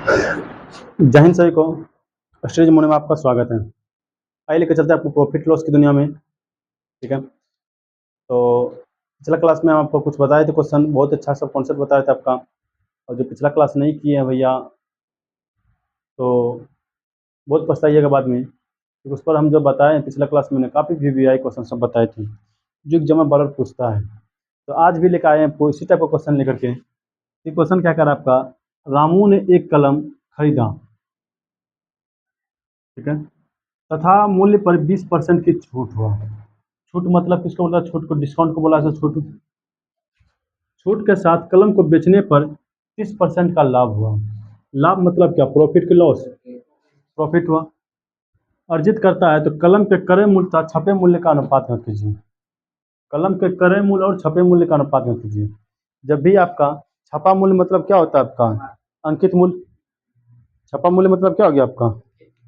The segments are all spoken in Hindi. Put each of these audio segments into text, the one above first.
जय हिंद सभी को। स्ट्रेज मोने में आपका स्वागत है। आइए लेकर चलते हैं आपको प्रॉफिट लॉस की दुनिया में। ठीक है, तो पिछला क्लास में हम आपको कुछ बताए थे, क्वेश्चन बहुत अच्छा सब कॉन्सेप्ट बताया था आपका। और जो पिछला क्लास नहीं किए हैं भैया तो बहुत पछताइएगा बाद में, क्योंकि उस पर हम जो बताए हैं पिछला क्लास में काफ़ी VVI क्वेश्चन सब बताए थे जो एग्जाम बार पूछता है। तो आज भी लेकर आए हैं इसी टाइप का क्वेश्चन लेकर के। ये क्वेश्चन क्या कर आपका, रामू ने एक कलम खरीदा, ठीक है, तथा मूल्य पर 20% की छूट हुआ। छूट मतलब किसको बोला, छूट को डिस्काउंट को बोला। छूट छूट के साथ कलम को बेचने पर 30% का लाभ हुआ। लाभ मतलब क्या, प्रॉफिट की लॉस, प्रॉफिट हुआ। अर्जित करता है तो कलम के क्रय मूल्य तथा छपे मूल्य का अनुपात में कीजिए। कलम के क्रय मूल्य और छपे मूल्य का अनुपात में कीजिए। जब भी आपका छपा मूल्य मतलब क्या होता है आपका, अंकित मूल्य। छपा मूल्य मतलब क्या हो गया आपका,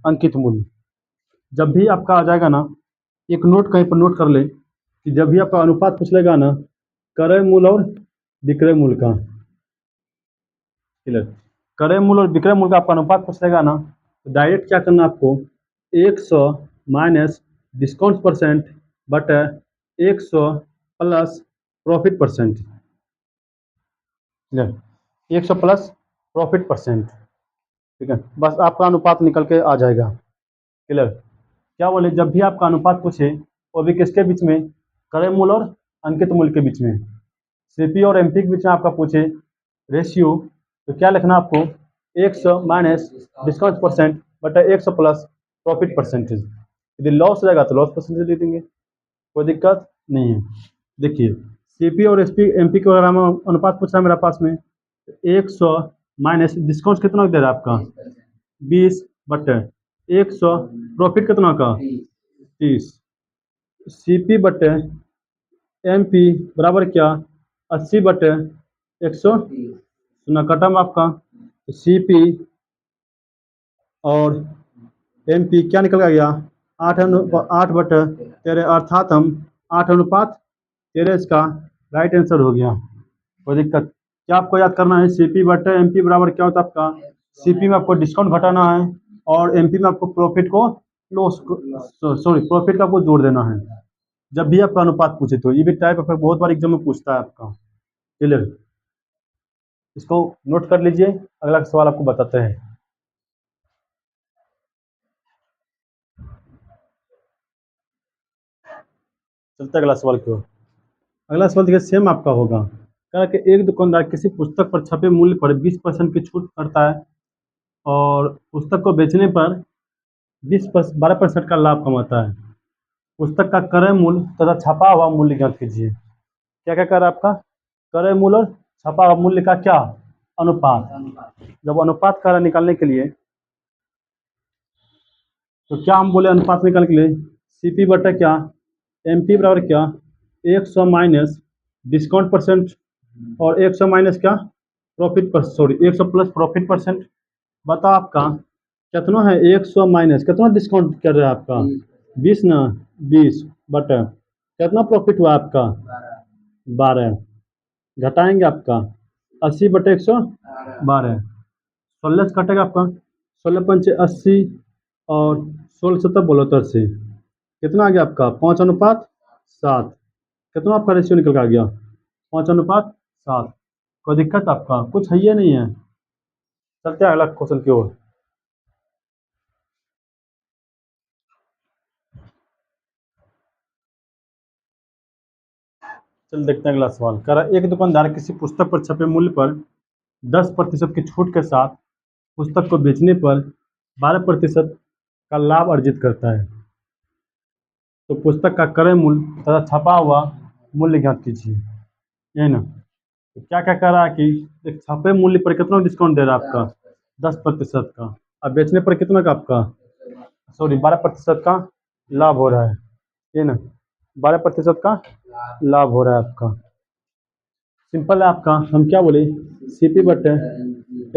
अंकित मूल्य। जब भी आपका आ जाएगा ना, एक नोट कहीं पर नोट कर ले कि जब भी आपका अनुपात पूछ लेगा ना क्रय मूल्य और विक्रय मूल्य का, क्लियर, क्रय मूल्य और विक्रय मूल्य का आपका अनुपात पूछ लेगा ना, तो डायरेक्ट क्या करना आपको, 100 माइनस डिस्काउंट परसेंट बटे 100 plus profit percent, clear, 100 plus profit percent. ठीक है, बस आपका अनुपात निकल के आ जाएगा। क्लियर, क्या बोले, जब भी आपका अनुपात पूछे वो भी किसके बीच में, क्रय मूल्य और अंकित मूल्य के बीच में। सीपी और एमपी के बीच में आपका पूछे रेशियो, तो क्या लिखना आपको, 100 माइनस डिस्काउंट परसेंट बटा 100 प्लस प्रॉफिट परसेंटेज। यदि लॉस रहेगा तो लॉस परसेंटेज दे देंगे, कोई दिक्कत नहीं है। देखिए सीपी और एमपी के वगैरह में अनुपात पूछ रहा है मेरा पास में, 100 माइनस डिस्काउंट कितना दे रहा है आपका 20 बटे 100 प्रॉफिट कितना का 30, सीपी बटे एमपी बराबर क्या 80 बटे 100, सुना कटम आपका सीपी और एमपी क्या निकल गया 8 बटे 13, अर्थात हम 8:13 इसका राइट आंसर हो गया। कोई दिक्कत, क्या आपको याद करना है, सीपी बटे एमपी बराबर क्या होता है आपका, सीपी में आपको डिस्काउंट घटाना है और एमपी में आपको प्रॉफिट को लॉस, सॉरी प्रॉफिट का आपको जोड़ देना है। जब भी आपका अनुपात पूछे तो ये भी टाइप ऑफ बहुत बार एग्जाम में पूछता है आपका। क्लियर, इसको नोट कर लीजिए, अगला सवाल आपको बताते हैं। चलते अगला सवाल की ओर। अगला सवाल देखिए सेम आपका होगा, कहा कि एक दुकानदार किसी पुस्तक पर छपे मूल्य पर 20% की छूट करता है और पुस्तक को बेचने पर 12% का लाभ कमाता है। पुस्तक का क्रय मूल्य तथा छपा हुआ मूल्य ज्ञात कीजिए। क्या क्या कर रहा है आपका, क्रय मूल्य और छपा हुआ मूल्य का क्या अनुपात। जब अनुपात कर निकालने के लिए तो क्या हम बोले, अनुपात निकालने के लिए सीपी बटा क्या एमपी बराबर क्या 100 माइनस डिस्काउंट परसेंट और 100 माइनस क्या प्रॉफिट पर, सॉरी 100 प्लस प्रॉफिट परसेंट। बताओ आपका कितना है, 100 माइनस कितना डिस्काउंट कर रहा है आपका 20 ना, 20 बटा कितना प्रॉफिट हुआ आपका 12, घटाएंगे आपका 80 बटे 112, 16 से कटेगा आपका 16×5 = 80 और 16×7 बोलो तो 80, कितना आ गया आपका 5:7। कितना आपका रेशियो निकल के आ गया 5:7। कोई दिक्कत आपका कुछ है ये नहीं है। चलते हैं अगला क्वेश्चन की ओर। चल देखते हैं अगला सवाल, कह रहा है एक दुकानदार किसी पुस्तक पर छपे मूल्य पर 10% की छूट के साथ पुस्तक को बेचने पर 12% का लाभ अर्जित करता है। तो पुस्तक का क्रय मूल्य तथा छपा हुआ मूल्य ज्ञात कीजिए, यही ना। तो क्या क्या कह रहा है कि एक छपे मूल्य पर कितना डिस्काउंट दे रहा है आपका 10% का, और बेचने पर कितना का आपका, सॉरी 12% का लाभ हो रहा है, ये ना 12% का लाभ हो रहा है आपका। सिंपल है आपका, हम क्या बोले सीपी बटे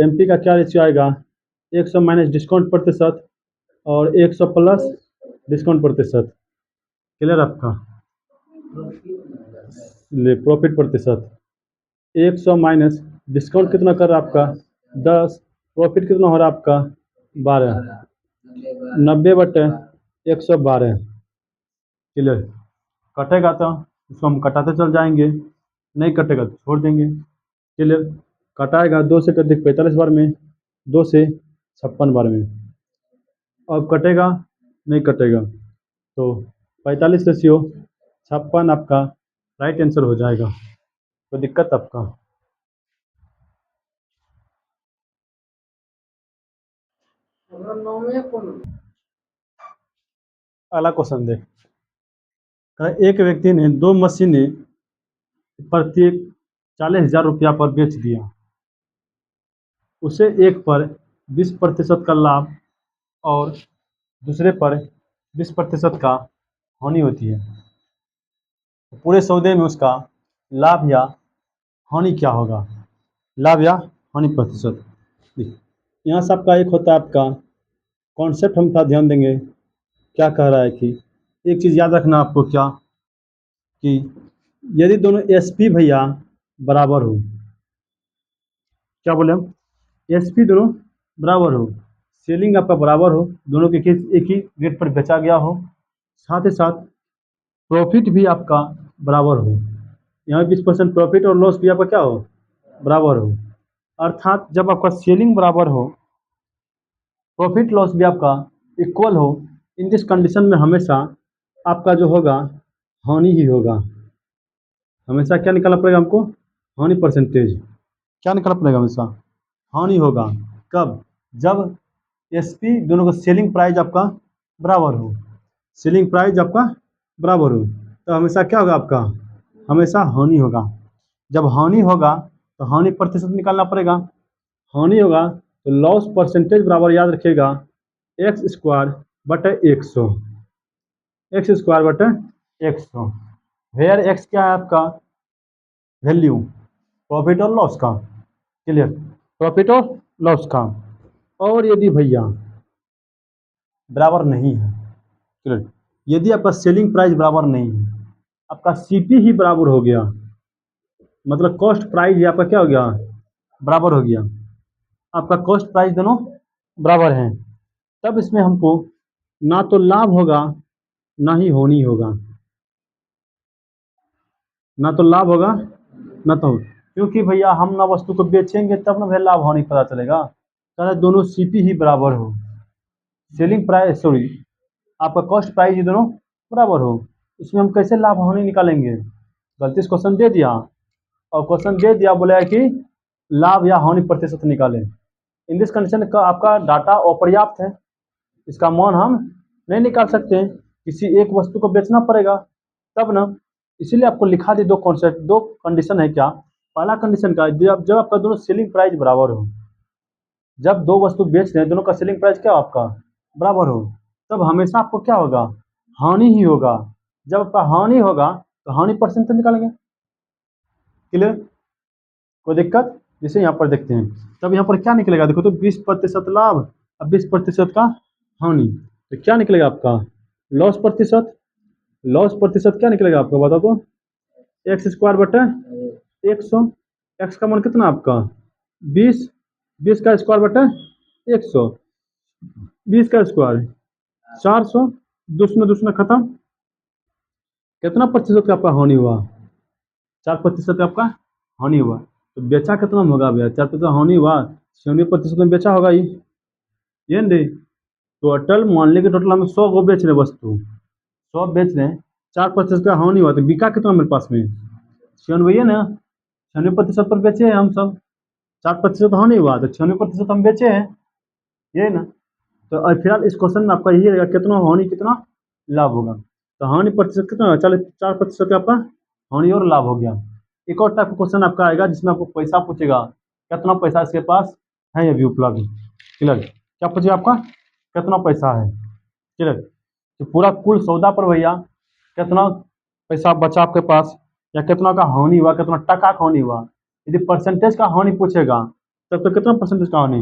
एमपी का क्या रेशियो आएगा 100 माइनस डिस्काउंट प्रतिशत और 100 प्लस डिस्काउंट प्रतिशत। क्लियर आपका, ले प्रॉफिट प्रतिशत 100 माइनस डिस्काउंट कितना कर रहा है आपका 10, प्रॉफिट कितना हो रहा है आपका 12, 90/112। क्लियर। कटेगा तो इसको हम कटाते चल जाएंगे, नहीं कटेगा तो छोड़ देंगे। क्लियर। कटाएगा 2 से कटे 45 बार में, 2 से 56 बार में। अब कटेगा नहीं कटेगा तो 45/56 आपका राइट आंसर हो जाएगा। कोई दिक्कत आपका? अगला क्वेश्चन देख। एक व्यक्ति ने 2 मशीनें प्रत्येक 40,000 रुपया पर बेच दिया। उसे एक पर 20% का लाभ और दूसरे पर 20% का हानि होती है। पूरे सौदे में उसका लाभ या हानि क्या होगा? लाभ या हानि प्रतिशत। यहाँ से आपका एक होता है आपका कॉन्सेप्ट, हम था ध्यान देंगे। क्या कह रहा है कि एक चीज़ याद रखना आपको, क्या कि यदि दोनों एसपी भैया बराबर हो, क्या बोले हम, एसपी दोनों बराबर हो, सेलिंग आपका बराबर हो, दोनों के एक ही रेट पर बेचा गया हो, साथ ही साथ प्रॉफिट भी आपका बराबर हो, यहाँ 20% प्रॉफिट और लॉस भी आपका क्या हो, बराबर हो। अर्थात जब आपका सेलिंग बराबर हो, प्रॉफिट लॉस भी आपका इक्वल हो, इन दिस कंडीशन में हमेशा आपका जो होगा हानि ही होगा। हमेशा क्या निकालना पड़ेगा हमको? हानि परसेंटेज। क्या निकालना पड़ेगा? हमेशा हानि होगा। कब? जब एसपी दोनों का सेलिंग प्राइस आपका बराबर हो, सेलिंग प्राइस आपका बराबर हो, तो हमेशा क्या होगा आपका? हमेशा हानि होगा। जब हानि होगा तो हानि प्रतिशत निकालना पड़ेगा। हानि होगा तो लॉस परसेंटेज बराबर, याद रखिएगा, x²/100, x²/100, वेयर एक्स क्या है आपका? वैल्यू प्रॉफिट और लॉस का। क्लियर। प्रॉफिट और लॉस का। और यदि भैया बराबर नहीं है, क्लियर, यदि आपका सेलिंग प्राइस बराबर नहीं है, आपका सीपी ही बराबर हो गया, मतलब कॉस्ट प्राइस ही आपका क्या हो गया? बराबर हो गया। आपका कॉस्ट प्राइस दोनों बराबर हैं, तब इसमें हमको ना तो लाभ होगा ना ही हानि होगा, ना तो लाभ होगा ना तो, क्योंकि भैया हम ना वस्तु को बेचेंगे तब ना भैया लाभ हानि पता चलेगा। चाहे दोनों सीपी ही बराबर हो, सेलिंग प्राइस सॉरी आपका कॉस्ट प्राइस ही दोनों बराबर हो, इसमें हम कैसे लाभ हानि निकालेंगे? गलती से क्वेश्चन दे दिया, और क्वेश्चन दे दिया बोला है कि लाभ या हानि प्रतिशत निकालें। इन दिस कंडीशन का आपका डाटा अपर्याप्त है, इसका मान हम नहीं निकाल सकते हैं, किसी एक वस्तु को बेचना पड़ेगा तब ना, इसीलिए आपको लिखा दी 2 कॉन्सेप्ट, 2 कंडीशन है। क्या? पहला कंडीशन का, जब आपका दोनों सेलिंग प्राइस बराबर हो, जब 2 वस्तु बेच रहे हैं, दोनों का सेलिंग प्राइस क्या आपका बराबर हो, तब हमेशा आपको क्या होगा? हानि ही होगा। जब आपका हानि होगा तो हानि परसेंटेज निकालेंगे। क्लियर? कोई दिक्कत? जैसे यहाँ पर देखते हैं, तब यहाँ पर क्या निकलेगा? देखो तो 20% लाभ और 20% का हानि, तो क्या निकलेगा आपका? लॉस प्रतिशत। लॉस प्रतिशत क्या निकलेगा आपका, बता दो? x²/100। एक्स का मान कितना आपका? 20, 20 का स्क्वायर/100, 20 का स्क्वायर 400, दुश्मन दुश्मन खत्म। कितना प्रतिशत का आपका हानि हुआ? 4% का आपका हानि हुआ। तो बेचा कितना में होगा भैया? 4% हानि हुआ, 96% में बेचा होगा ये नहीं। टोटल मान लीजिए, टोटल हम 100 को बेच रहे वस्तु, 100 बेच रहे हैं, 4% का हानि हुआ, तो बिका कितना मेरे पास में? 96 है ना, 96% पर बेचे हैं हम सब, 4% हानि हुआ तो 96% हम बेचे हैं, ये ना। तो फिलहाल इस क्वेश्चन में आपका यही रहेगा, कितना हानि कितना लाभ होगा। तो हानि प्रतिशत कितना होगा? 4% का आपका हानि और लाभ हो गया। एक और टाइप का क्वेश्चन आपका आएगा जिसमें आपको पैसा पूछेगा, कितना पैसा इसके पास है अभी उपलब्ध। क्लियर? क्या पूछेगा आपका? कितना पैसा है। क्लियर? तो पूरा कुल सौदा पर भैया कितना पैसा बचा आपके पास, या कितना का हानि हुआ, कितना टका का हानि हुआ। यदि परसेंटेज का हानि पूछेगा तब तो कितना परसेंटेज का हानि?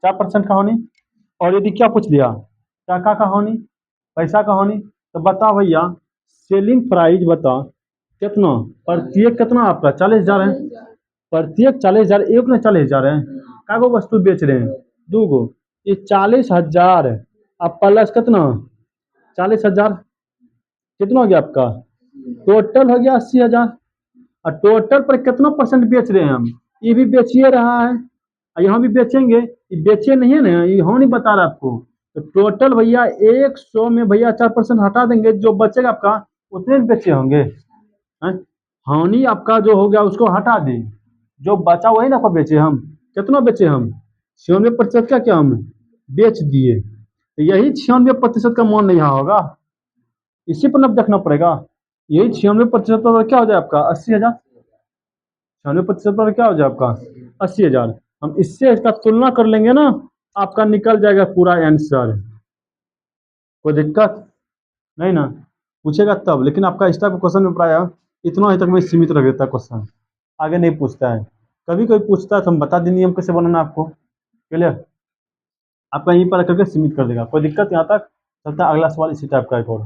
4% का हानि। और यदि क्या पूछ लिया? टका का हानि, पैसा का हानि, तो बता भैया सेलिंग प्राइस बता कितना, प्रत्येक कितना आपका 40,000 है, प्रत्येक 40,000 एक ने 40,000 है। का गो वस्तु बेच रहे हैं? 2 गो। ये 40,000 अब प्लस कितना 40,000 कितना हो गया आपका? टोटल हो गया 80,000। और टोटल पर कितना परसेंट बेच रहे हैं हम? ये भी बेचिए रहा है और यहाँ भी बेचेंगे। ये बेचे नहीं है ना, ये हम नहीं बता रहा आपको। तो टोटल भैया 100 में भैया 4% हटा देंगे, जो बचेगा आपका उतने बेचे होंगे। हैं? हानि आपका जो हो गया उसको हटा दें, जो बचा वही ना बेचे हम। कितना बेचे हम? 96% का क्या हम बेच दिए। तो यही 96% का मान यहाँ होगा, इसी पर अब देखना पड़ेगा। यही 96% पर क्या हो जाए आपका 80,000। 96% पर क्या हो जाए आपका 80,000। हम इससे इसका तुलना कर लेंगे ना, आपका निकल जाएगा पूरा आंसर। कोई दिक्कत नहीं ना? पूछेगा तब, लेकिन आपका इस टाइप क्वेश्चन में प्राय इतना ही तक में सीमित रह देता है क्वेश्चन, आगे नहीं पूछता है। कभी कोई पूछता है तो हम बता दें नियम कैसे बनाना आपको। क्लियर? आपका यहीं पर करके सीमित कर देगा। कोई दिक्कत यहाँ तक? चलता है अगला सवाल इसी टाइप का एक और।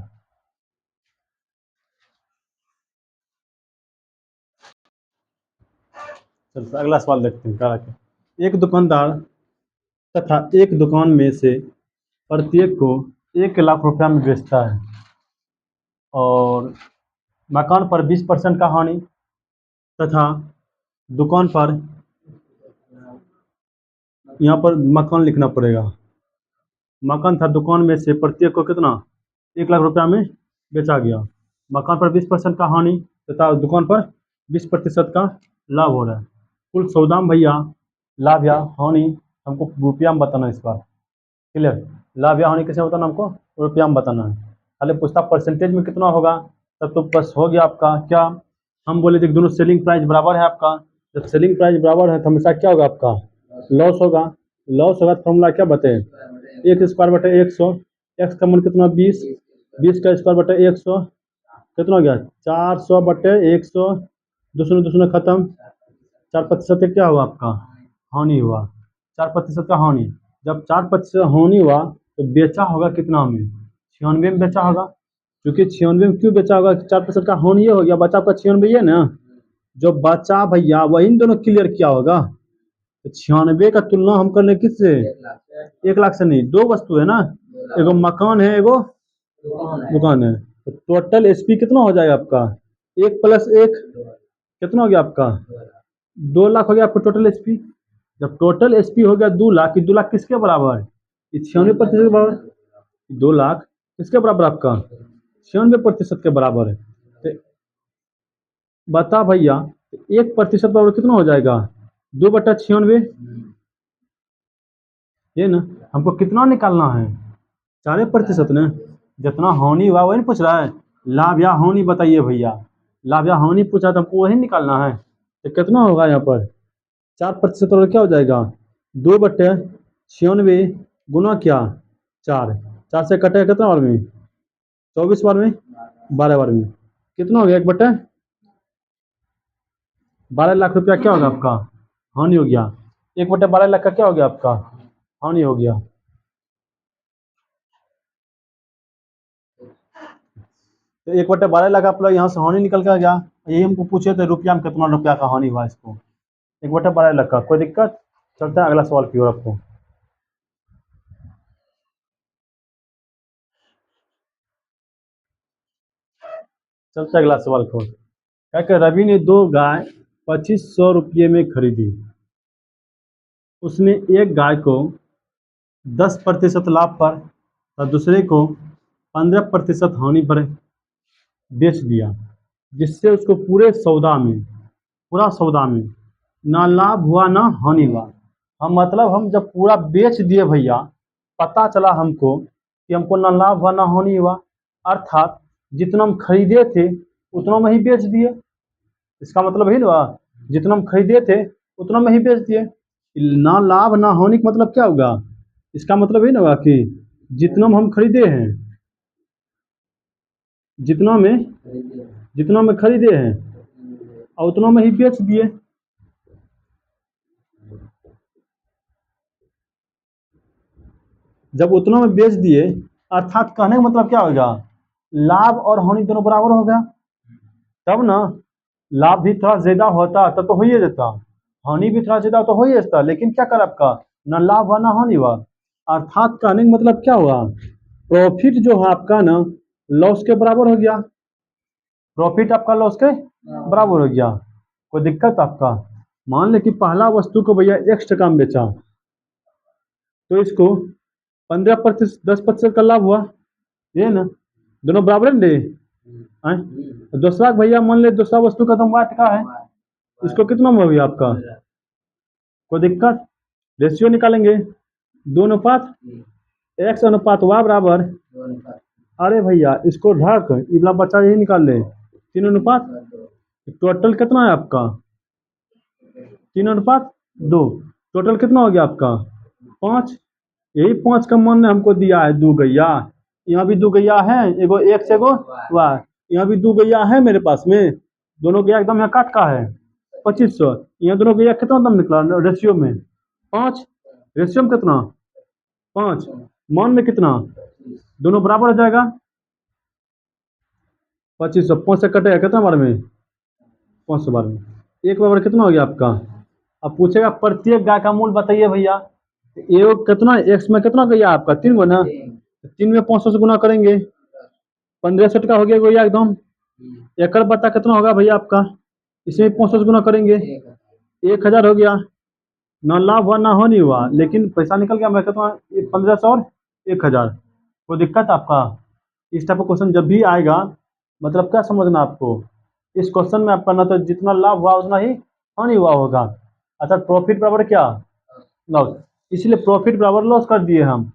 चलता अगला सवाल देखते हैं। क्या एक दुकानदार तथा एक दुकान में से प्रत्येक को 1 लाख रुपया में बेचता है और मकान पर 20% का हानि तथा दुकान पर, यहाँ पर मकान लिखना पड़ेगा। मकान था दुकान में से प्रत्येक को कितना 1 लाख रुपया में बेचा गया। मकान पर 20% का हानि तथा दुकान पर 20% का लाभ हो रहा है। कुल सौदा में भैया लाभ या हानि हमको रुपया में बताना है इस बार। क्लियर? लाभ या हानि कैसे बताना हमको? रुपया में बताना है। खाली पूछता परसेंटेज में कितना होगा, तब तो बस हो गया आपका। क्या हम बोले थे दोनों सेलिंग प्राइस बराबर है आपका। जब सेलिंग प्राइस बराबर है तो हमेशा क्या होगा आपका लॉस होगा। लॉस होगा तो फॉर्मूला क्या बताए? 1/100। एक्स का मूल्य कितना 20, 20 का स्क्वायर बटे 100 कितना हो गया 400/100। दूसरे दूसरे खत्म। 4% क्या हुआ आपका हानि हुआ। 4% का हानि। जब 4% हानि हुआ तो बेचा होगा कितना में 96 में बेचा होगा। क्योंकि 96 में क्यों बेचा होगा? 4% का हानि ये हो गया, बचा आपका 96 है ना। जो बचा भैया वही इन दोनों क्लियर किया होगा। तो 96 का तुलना हम कर ले किससे? 1 लाख से नहीं, दो वस्तु है ना, एगो मकान है एगो दुकान है। तो टोटल एसपी कितना हो जाएगा आपका 1 + 1 कितना हो गया आपका 2 लाख हो गया आपका टोटल एसपी। जब टोटल एसपी हो गया 2 लाख, 2 लाख किसके बराबर? 96% के बराबर। 2 लाख किसके बराबर आपका 96% के बराबर है। तो बता भैया 1% बराबर कितना हो जाएगा 2/96। ये ना हमको कितना निकालना है 4% ना। जितना हानि हुआ वही पूछ रहा है। लाभ या हानि बताइए भैया। लाभ या हानि पूछा तो हमको वही निकालना है। तो कितना होगा यहाँ पर 4% और क्या हो जाएगा 2/96 गुना क्या 4। 4 से कटेगा कितना बार में 24 बार में 12 बार में कितना हो गया 1/12 लाख रुपया क्या होगा आपका हानि हो गया। 1/12 लाख का क्या हो गया आपका हानि हो गया। तो 1/12 लाख आप लोग यहाँ से हानि निकल कर गया। यही हमको पूछे थे रुपया में कितना रुपया का हानि हुआ इसको 1/12 लाख का। कोई दिक्कत? चलता है अगला सवाल की ओर आपको। चलता है अगला सवाल को। क्या कि रवि ने 2 गाय 2500 रुपये में खरीदी। उसने एक गाय को 10% लाभ पर और दूसरे को 15% हानि पर बेच दिया, जिससे उसको पूरा सौदा में ना लाभ हुआ ना हानि हुआ। हम मतलब हम जब पूरा बेच दिए भैया, पता चला हमको कि हमको ना लाभ हुआ ना हानि हुआ। अर्थात जितना हम खरीदे थे उतना में ही बेच दिए। इसका मतलब ही ना जितना हम खरीदे थे उतना में ही बेच दिए। ना लाभ ना हानि का मतलब क्या होगा? इसका मतलब ही ना होगा कि जितना में हम खरीदे हैं, जितना में जितना में खरीदे हैं और उतना में ही बेच दिए। जब उतना में बेच दिए अर्थात कहने का मतलब क्या होगा लाभ और हानि दोनों बराबर हो गया। तब ना लाभ भी थोड़ा ज्यादा होता तब तो हो ही जाता। हानि भी थोड़ा ज्यादा तो हो ही था, लेकिन क्या कर आपका ना लाभ हुआ ना हानि हुआ। अर्थात कहने का मतलब क्या हुआ, प्रॉफिट जो है आपका ना लॉस के बराबर हो गया, प्रॉफिट आपका लॉस के बराबर हो गया। कोई दिक्कत आपका, मान ले कि पहला वस्तु को भैया एक्स टका में बेचा, तो इसको 15%, 10% का लाभ हुआ, ये ना, दोनों बराबर है ना। दूसरा भैया मान ले दूसरा वस्तु का दाम वाट का है, इसको कितना में भैया आपका, कोई दिक्कत, रेशियो निकालेंगे, 2 अनुपात एक्स अनुपात वाई बराबर, अरे भैया इसको ढक इबला बच्चा यही निकाल ले, 3 अनुपात, टोटल कितना है आपका 3 अनुपात 2, टोटल कितना हो गया आपका 5। यही 5 का मान ने हमको दिया है 2 गैया, यहाँ भी 2 गैया है, एगो एक्स एगो वाई, यहाँ भी 2 गैया है मेरे पास में, दोनों गैया एकदम यहाँ काट का है 2500, यहाँ दोनों गैया कितना दाम निकला रेशियो में 5, रेशियो में कितना 5, मान में कितना, दोनों बराबर हो जाएगा 2500, 5 से कटेगा कितना बार में 500 बार में, एक बराबर कितना हो गया आपका। अब पूछेगा प्रत्येक गाय का मूल्य बताइए भैया, ये कितना एक्स में कितना गैया आपका 3 गो ना, 3 में 500 से गुना करेंगे 1500 का हो गया भैया एकदम, एकड़ बता कितना होगा भैया आपका, इसमें 500 से गुना करेंगे 1000 हो गया, ना लाभ हुआ ना हानि हुआ, लेकिन पैसा निकल गया मैं कितना 1500 और 1000। कोई दिक्कत आपका, इस टाइप का क्वेश्चन जब भी आएगा मतलब क्या समझना आपको, इस क्वेश्चन में आपका ना तो जितना लाभ हुआ उतना ही हानि हुआ होगा, अर्थात प्रॉफिट बराबर क्या लॉस, इसलिए प्रॉफिट बराबर लॉस कर दिए हम।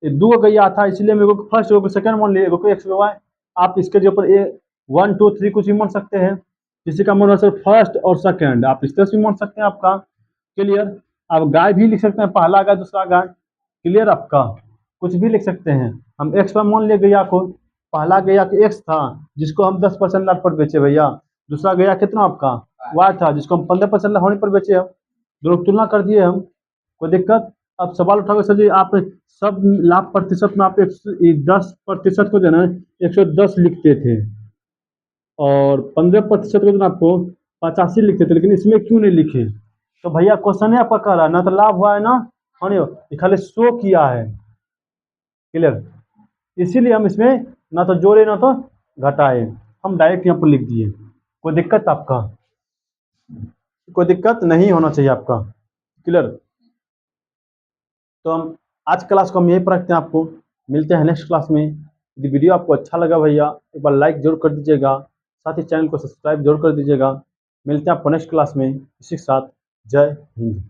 ये 2 गैया था इसलिए मेरे को फर्स्ट एगो सेकंड मान लिए, एगो एक्स वाई, आप इसके ऊपर 1 2 3 कुछ भी मान सकते हैं, किसी का मन हो सर फर्स्ट और सेकंड, आप इस तरह से भी मान सकते हैं आपका, क्लियर। आप गाय भी लिख सकते हैं, पहला गाय दूसरा गाय, क्लियर आपका, कुछ भी लिख सकते हैं। हम एक्स पर मान लिए गैया को, पहला गैया के एक्स था जिसको हम 10% लाभ पर बेचे भैया, दूसरा गैया कितना आपका वाई था जिसको हम 15% होने पर बेचे, हम दोनों की तुलना कर दिए हम, कोई दिक्कत। अब सवाल उठाओगे सर जी आप सब लाभ प्रतिशत में आप 10% को जो है 110 लिखते थे और 15% को जो आपको 85 लिखते थे, लेकिन इसमें क्यों नहीं लिखे, तो भैया क्वेश्चन है आपका कह रहा है ना तो लाभ हुआ है ना हानि हुआ, ये खाली शो किया है, क्लियर। इसीलिए हम इसमें ना तो जोड़े ना तो घटाए, हम डायरेक्ट यहाँ पर लिख दिए। कोई दिक्कत आपका, कोई दिक्कत नहीं होना चाहिए आपका, क्लियर। तो हम आज क्लास को हम यहीं पर रखते हैं, आपको मिलते हैं नेक्स्ट क्लास में। यदि वीडियो आपको अच्छा लगा भैया एक बार लाइक जरूर कर दीजिएगा, साथ ही चैनल को सब्सक्राइब जरूर कर दीजिएगा। मिलते हैं आपको नेक्स्ट क्लास में, इसी के साथ जय हिंद।